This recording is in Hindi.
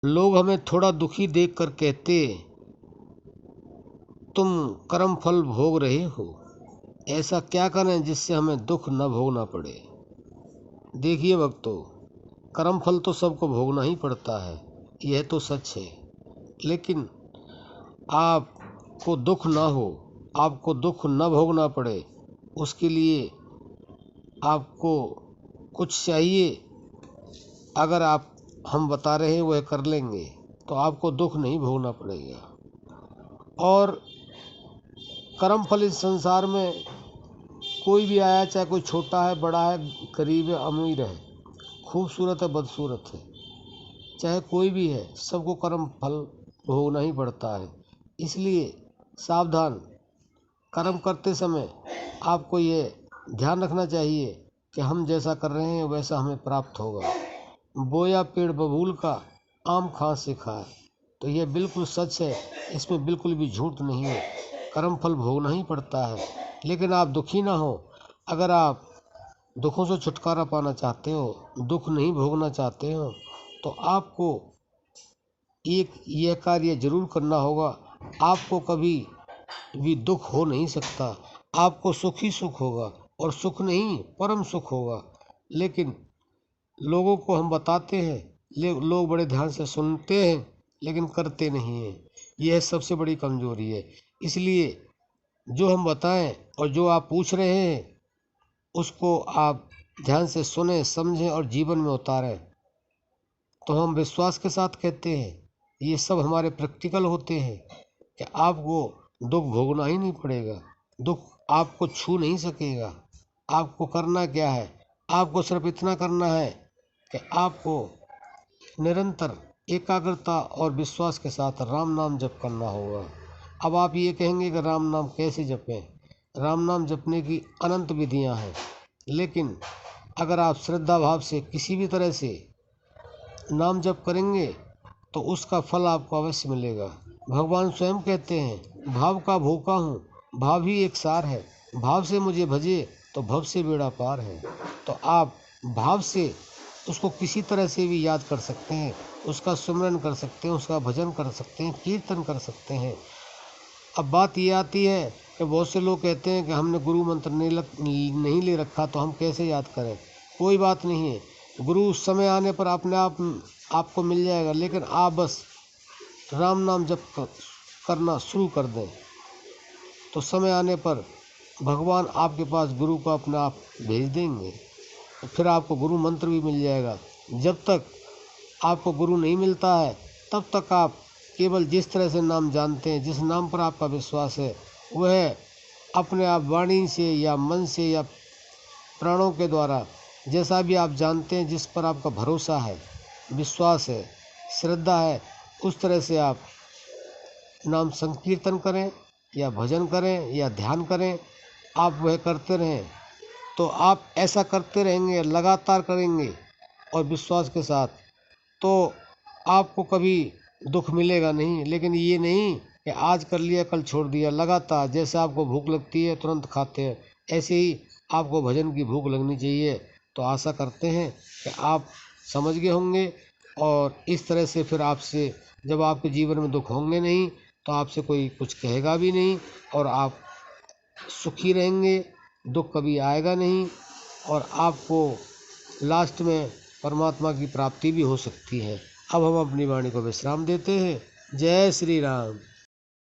लोग हमें थोड़ा दुखी देखकर कहते, तुम कर्म फल भोग रहे हो। ऐसा क्या करें जिससे हमें दुख न भोगना पड़े। देखिए भक्तों, कर्म फल तो सबको भोगना ही पड़ता है, यह तो सच है। लेकिन आपको दुख ना हो, आपको दुख न भोगना पड़े, उसके लिए आपको कुछ चाहिए। अगर आप हम बता रहे हैं वह कर लेंगे तो आपको दुख नहीं भोगना पड़ेगा। और कर्म फल इस संसार में कोई भी आया, चाहे कोई छोटा है, बड़ा है, गरीब है, अमीर है, खूबसूरत है, बदसूरत है, चाहे कोई भी है, सबको कर्म फल भोगना ही पड़ता है। इसलिए सावधान, कर्म करते समय आपको ये ध्यान रखना चाहिए कि हम जैसा कर रहे हैं वैसा हमें प्राप्त होगा। बोया पेड़ बबूल का, आम खास से खाए। तो यह बिल्कुल सच है, इसमें बिल्कुल भी झूठ नहीं है। कर्म फल भोगना ही पड़ता है। लेकिन आप दुखी ना हो। अगर आप दुखों से छुटकारा पाना चाहते हो, दुख नहीं भोगना चाहते हो, तो आपको एक यह कार्य जरूर करना होगा। आपको कभी भी दुख हो नहीं सकता, आपको सुख ही सुख होगा, और सुख नहीं परम सुख होगा। लेकिन लोगों को हम बताते हैं, लोग बड़े ध्यान से सुनते हैं लेकिन करते नहीं हैं। यह सबसे बड़ी कमजोरी है। इसलिए जो हम बताएं और जो आप पूछ रहे हैं उसको आप ध्यान से सुने, समझें और जीवन में उतारें। तो हम विश्वास के साथ कहते हैं, ये सब हमारे प्रैक्टिकल होते हैं कि आपको दुख भोगना ही नहीं पड़ेगा, दुख आपको छू नहीं सकेगा। आपको करना क्या है, आपको सिर्फ इतना करना है कि आपको निरंतर एकाग्रता और विश्वास के साथ राम नाम जप करना होगा। अब आप ये कहेंगे कि राम नाम कैसे जपें। राम नाम जपने की अनंत विधियां हैं, लेकिन अगर आप श्रद्धा भाव से किसी भी तरह से नाम जप करेंगे तो उसका फल आपको अवश्य मिलेगा। भगवान स्वयं कहते हैं, भाव का भूखा हूँ, भाव ही एक सार है, भाव से मुझे भजे तो भव से बेड़ा पार है। तो आप भाव से उसको किसी तरह से भी याद कर सकते हैं, उसका सुमिरन कर सकते हैं, उसका भजन कर सकते हैं, कीर्तन कर सकते हैं। अब बात ये आती है कि बहुत से लोग कहते हैं कि हमने गुरु मंत्र नहीं ले रखा तो हम कैसे याद करें। कोई बात नहीं है, गुरु उस समय आने पर अपने आप आपको मिल जाएगा। लेकिन आप बस राम नाम जप करना शुरू कर दें तो समय आने पर भगवान आपके पास गुरु को अपना आप भेज देंगे। तो फिर आपको गुरु मंत्र भी मिल जाएगा। जब तक आपको गुरु नहीं मिलता है तब तक आप केवल जिस तरह से नाम जानते हैं, जिस नाम पर आपका विश्वास है, वह अपने आप वाणी से या मन से या प्राणों के द्वारा जैसा भी आप जानते हैं, जिस पर आपका भरोसा है, विश्वास है, श्रद्धा है, उस तरह से आप नाम संकीर्तन करें या भजन करें या ध्यान करें। आप वह करते रहें तो आप ऐसा करते रहेंगे, लगातार करेंगे और विश्वास के साथ, तो आपको कभी दुख मिलेगा नहीं। लेकिन ये नहीं कि आज कर लिया कल छोड़ दिया, लगातार जैसे आपको भूख लगती है तुरंत खाते हैं, ऐसे ही आपको भजन की भूख लगनी चाहिए। तो आशा करते हैं कि आप समझ गए होंगे, और इस तरह से फिर आपसे जब आपके जीवन में दुख होंगे नहीं तो आपसे कोई कुछ कहेगा भी नहीं, और आप सुखी रहेंगे, दुख कभी आएगा नहीं, और आपको लास्ट में परमात्मा की प्राप्ति भी हो सकती है। अब हम अपनी वाणी को विश्राम देते हैं। जय श्री राम।